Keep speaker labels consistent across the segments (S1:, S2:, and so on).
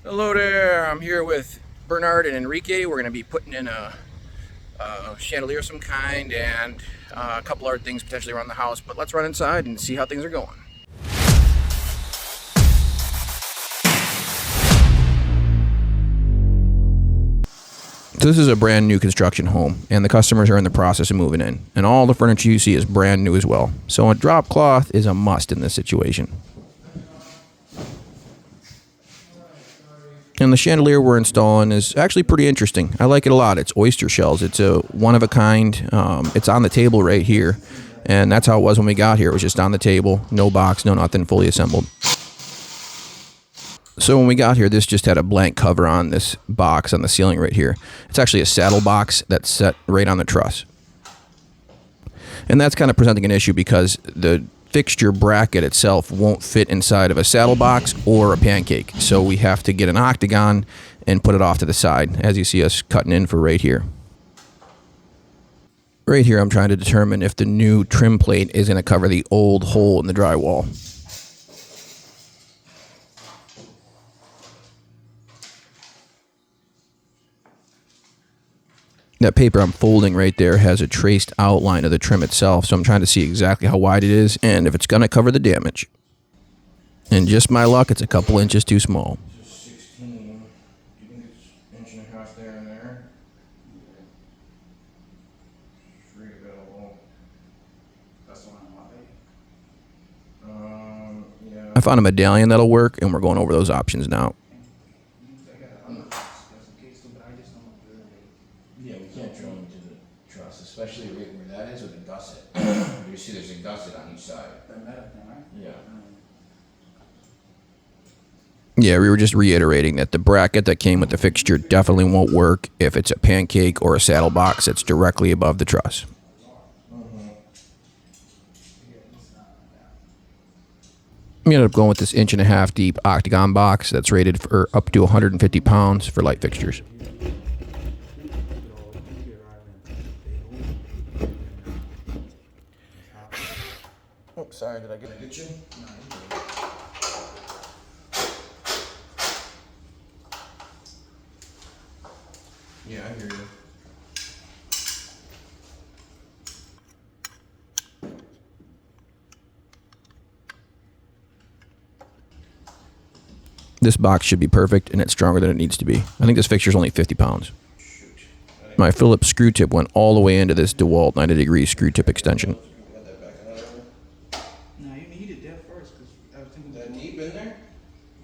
S1: Hello there, I'm here with Bernard and Enrique. We're going to be putting in a chandelier of some kind and a couple other things potentially around the house, but let's run inside and see how things are going. So this is a brand new construction home, and the customers are in the process of moving in, and all the furniture you see is brand new as well. So a drop cloth is a must in this situation. And the chandelier we're installing is actually pretty interesting. I like it a lot. It's oyster shells. It's a one of a kind. It's on the table right here, and that's how it was when we got here. It was just on the table, no box, no nothing, fully assembled. So when we got here, this just had a blank cover on this box on the ceiling right here. It's actually a saddle box that's set right on the truss. And that's kind of presenting an issue because the fixture bracket itself won't fit inside of a saddle box or a pancake. So we have to get an octagon and put it off to the side, as you see us cutting in for right here. Right here, I'm trying to determine if the new trim plate is going to cover the old hole in the drywall. That paper I'm folding right there has a traced outline of the trim itself, so I'm trying to see exactly how wide it is and if it's going to cover the damage. And just my luck, it's a couple inches too small. 16. Do you think it's an inch and a half there and there? Free available. That's the one I want. Yeah. I found a medallion that'll work, and we're going over those options now.
S2: Yeah, we can't drill into the truss, especially right where that is with a gusset. You see there's a gusset on each side. That metal thing, right? Yeah.
S1: Yeah, we were just reiterating that the bracket that came with the fixture definitely won't work if it's a pancake or a saddle box that's directly above the truss. We ended up going with this 1.5 deep octagon box that's rated for up to 150 pounds for light fixtures. Oh, sorry, did I get you? Yeah, I hear you. This box should be perfect, and it's stronger than it needs to be. I think this fixture's only 50 pounds. My Phillips screw tip went all the way into this DeWalt 90-degree screw tip extension.
S3: No, you need it there first, because I was thinking
S2: That deep in there?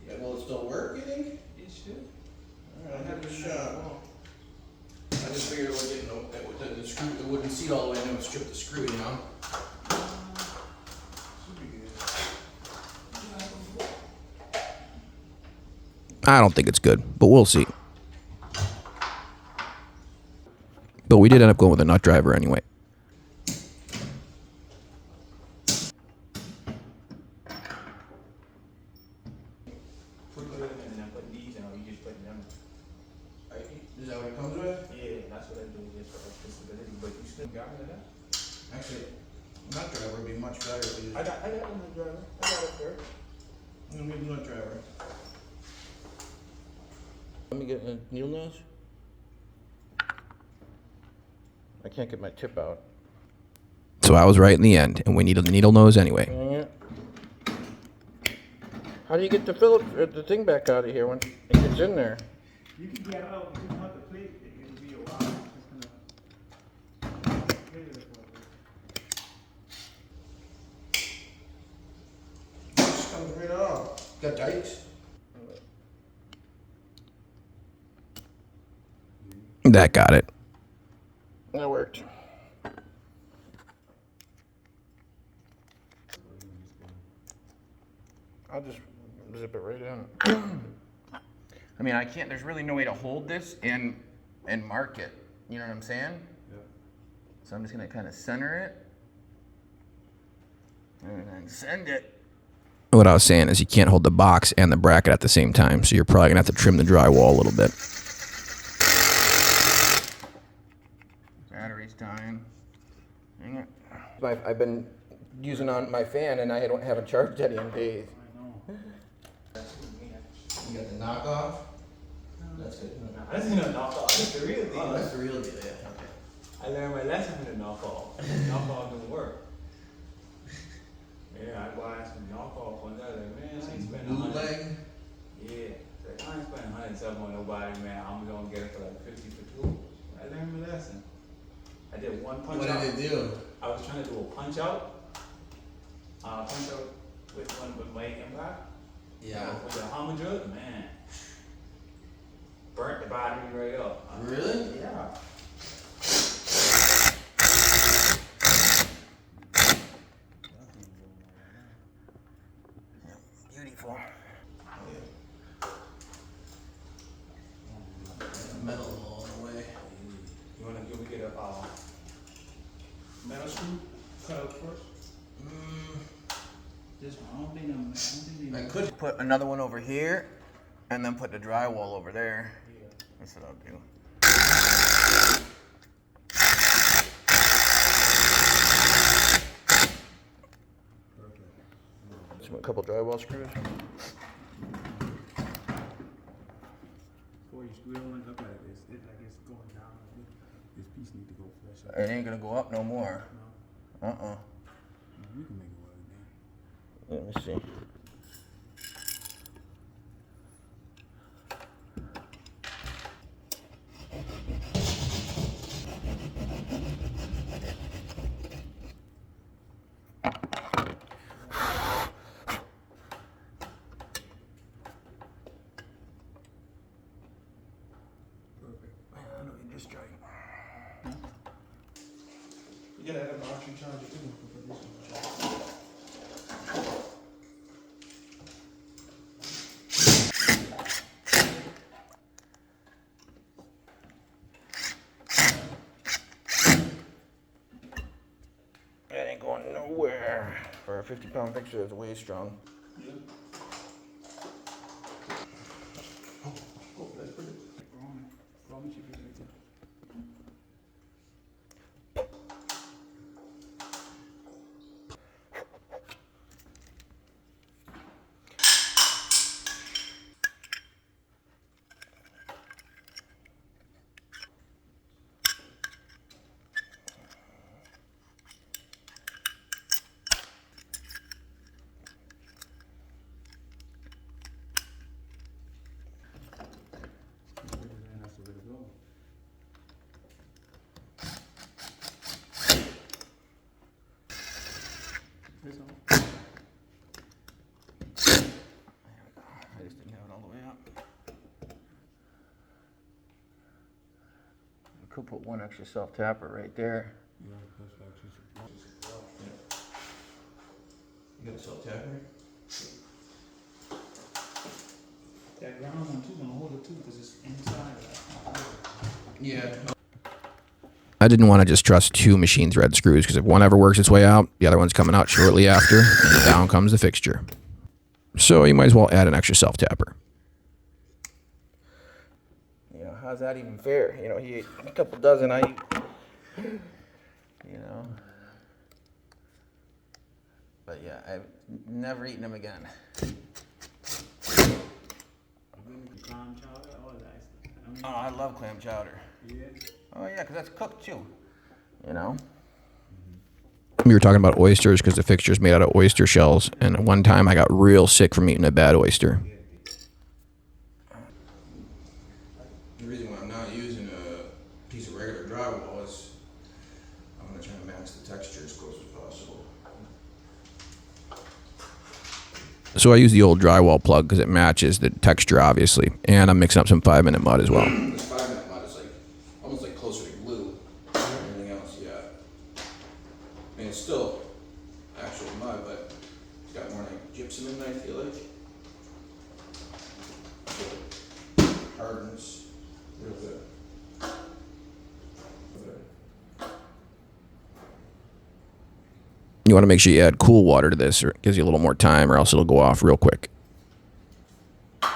S2: Yeah. Will it still work, you think?
S3: it should.
S2: Alright, I'll give it a shot. I just figured the screw, it wouldn't seat all the way in, it would strip the screw, you know?
S3: Should be good.
S1: I don't think it's good, but we'll see. But we did end up going with a nut driver anyway.
S3: Put it in and then put these in, or you just put them.
S2: Is that what it comes with?
S3: Yeah, that's what I do, just for accessibility, but you still got rid of that?
S2: Actually, nut driver would be much better if you
S3: I got one in the driver. I got it there.
S2: Let me nut driver.
S1: Let me get a needle nose. I can't get my tip out. So I was right in the end, and we needed the needle nose anyway. How do you get the thing back out of here when it gets in there?
S3: You can get out, you can cut the plate, it'll be a while. It's gonna hit it
S2: Just comes right off. Got dikes?
S1: That got it. That worked. I'll just zip it right in. I mean, I can't, there's really no way to hold this and mark it. You know what I'm saying? Yeah. So I'm just gonna kind of center it and then send it. What I was saying is you can't hold the box and the bracket at the same time, so you're probably gonna have to trim the drywall a little bit. Battery's dying. Hang it. I've been using on my fan and I haven't charged any in days.
S3: I know.
S2: You got the knockoff? That's good.
S3: Nah, this ain't a knockoff. This the real deal.
S2: Oh, that's the real deal, yeah. Okay.
S3: I learned my lesson from the knockoff. Knockoff don't work. Yeah, I buy some knockoff on that. Like, man, I ain't spending
S2: Bootleg?
S3: Yeah. Like, I ain't spending 107 on nobody, man. I'm gonna get it for like 50 for two. I learned my lesson. I did one punch out.
S2: What did it do?
S3: I was trying to do a punch out. With my impact.
S2: Yeah.
S3: With the Hammer, man. Burnt the battery right up.
S2: Really?
S3: Yeah.
S2: Beautiful. Metal all the way.
S3: You wanna give me get a metal screw cut out first? This one, I don't think
S2: I could put another one over here and then put the drywall over there.
S3: Yeah.
S2: That's what I'll do. Just a couple drywall screws.
S4: Before you screw it on, look at it. It's like it's going down. This piece need to go flush out.
S2: It ain't gonna go up no more.
S4: No, we can make it work then.
S2: Let me see.
S4: Perfect.
S2: I know you just tried.
S4: You gotta have an battery charger too. For this one.
S2: That ain't going nowhere. For a 50-pound fixture, it's way strong.
S4: Yeah. Oh, that's pretty. Wrong should be right there. That's the way to go. This one.
S2: I just didn't have it all the way up. I could put one extra self-tapper right there.
S4: Yeah, that's actually.
S2: You got a self-tapper?
S3: That round one too gonna hold it too, because it's inside of that.
S2: Yeah.
S1: I didn't want to just trust two machine thread screws because if one ever works its way out, the other one's coming out shortly after, and down comes the fixture. So you might as well add an extra self-tapper.
S2: You know, how's that even fair? You know, he ate a couple dozen, I eat, you know. But yeah, I've never eaten them again.
S3: Clam chowder, all that.
S2: Oh, I love clam chowder.
S3: Yeah.
S2: Oh yeah, because that's cooked too. You know?
S1: We were talking about oysters because the fixture's made out of oyster shells, and one time I got real sick from eating a bad oyster.
S2: The reason why I'm not using a piece of regular drywall is I'm going to try and match the texture as close as possible.
S1: So I use the old drywall plug because it matches the texture, obviously, and I'm mixing up some 5-minute mud as well.
S2: This 5-minute mud is like almost like closer to glue than anything else, yeah. I mean, it's still actual mud, but it's got more like gypsum in it, I feel like. So it hardens real good.
S1: You want to make sure you add cool water to this, or it gives you a little more time, or else it'll go off real quick.
S2: And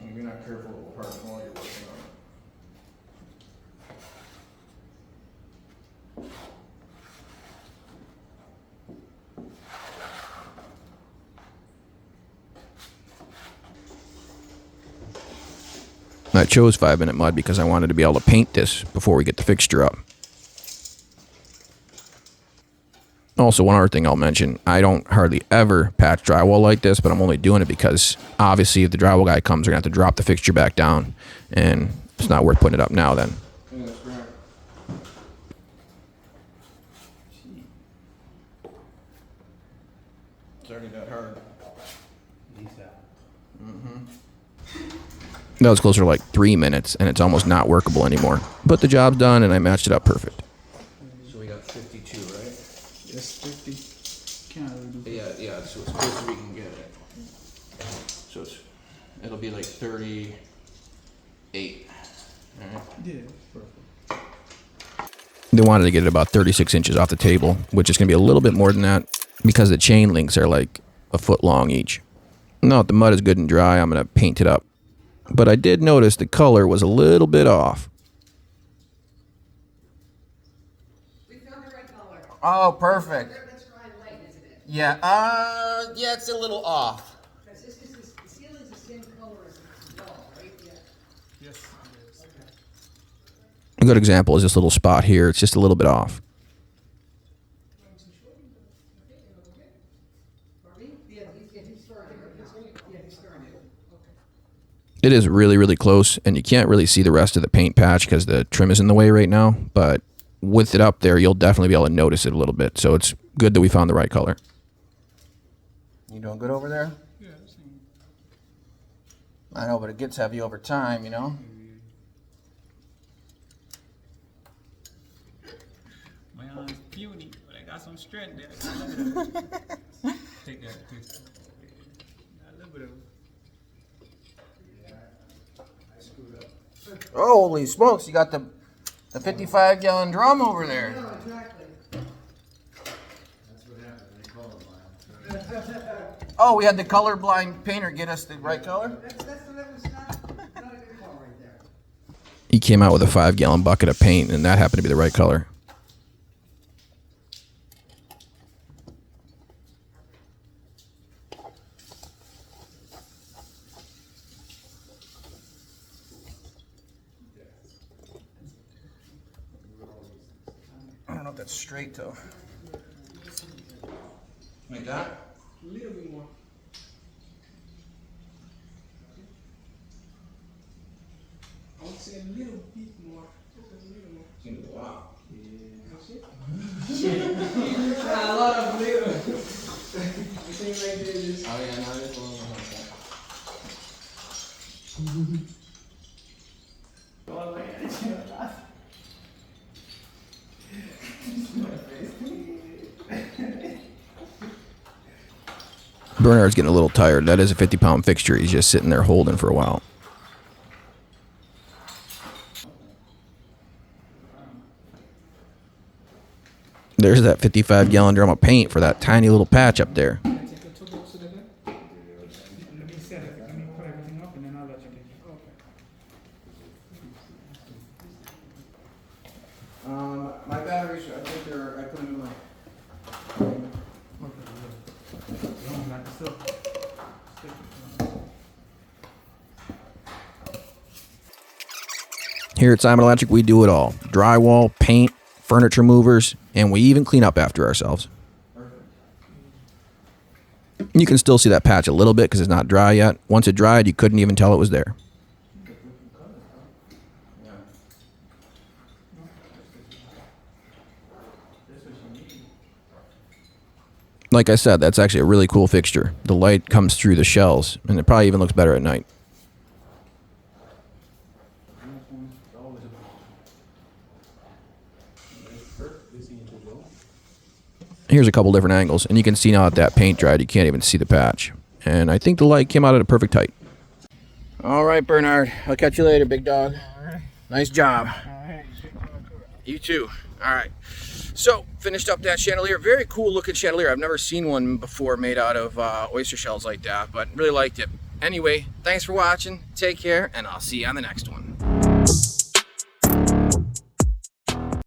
S2: if you're not careful, it will harden while you're working on it.
S1: And I chose 5-minute mud because I wanted to be able to paint this before we get the fixture up. Also, one other thing I'll mention, I don't hardly ever patch drywall like this, but I'm only doing it because obviously if the drywall guy comes, we're going to have to drop the fixture back down, and it's not worth putting it up now then.
S2: Yeah, that's right. It's already that hard.
S1: That was closer to like 3 minutes, and it's almost not workable anymore. But the job's done, and I matched it up perfect.
S2: So we got 52, right?
S4: Yes, 50. Can't really do.
S2: Yeah, so it's close as we can get it. So it'll be like 38. Alright.
S4: Yeah, perfect.
S1: They wanted to get it about 36 inches off the table, which is going to be a little bit more than that because the chain links are like a foot long each. Now that the mud is good and dry, I'm going to paint it up. But I did notice the color was a little bit off.
S5: We found the right color.
S2: Oh, perfect.
S5: That's dry and light, isn't it?
S2: Yeah, yeah, it's a little off.
S5: Because the ceiling's the same color as the wall, right? Yeah.
S4: Yes.
S1: A good example is this little spot here. It's just a little bit off.
S5: Pardon me? Yeah, he's starting. Yeah, he's starting. Okay.
S1: It is really, really close, and you can't really see the rest of the paint patch because the trim is in the way right now. But with it up there, you'll definitely be able to notice it a little bit. So it's good that we found the right color.
S2: You doing good over there?
S4: Yeah, I've seen.
S2: I know, but it gets heavy over time, you know?
S4: My arm's puny, but I got some strength there. Take that picture. A little bit of.
S2: Holy smokes, you got the 55-gallon drum over there.
S5: No, exactly.
S2: Oh, we had the colorblind painter get us the right color?
S5: That was not a good call right there.
S1: He came out with a 5-gallon bucket of paint, and that happened to be the right color.
S2: I don't know if that's straight though. Like that?
S5: A little bit more. I would say a little bit more. Just a little more.
S2: Wow.
S5: A lot of little. You think like this?
S2: Oh yeah, no, it's a little more like that.
S1: Bernard's getting a little tired. That is a 50-pound fixture. He's just sitting there holding for a while. There's that 55-gallon drum of paint for that tiny little patch up there.
S4: Take a two books to the bed. Let me set it. Let me put everything up and then I'll let you take it. Okay.
S2: My batteries, I think I put them in my.
S4: Long like so.
S1: Here at Simon Electric, we do it all. Drywall, paint, furniture movers, and we even clean up after ourselves. You can still see that patch a little bit because it's not dry yet. Once it dried, you couldn't even tell it was there. Like I said, that's actually a really cool fixture. The light comes through the shells, and it probably even looks better at night. Here's a couple different angles, and you can see now that paint dried, you can't even see the patch. And I think the light came out at a perfect height.
S2: All right, Bernard. I'll catch you later, big dog. Nice job. You too. All right. So, finished up that chandelier. Very cool looking chandelier. I've never seen one before made out of oyster shells like that, but really liked it. Anyway, thanks for watching. Take care, and I'll see you on the next one.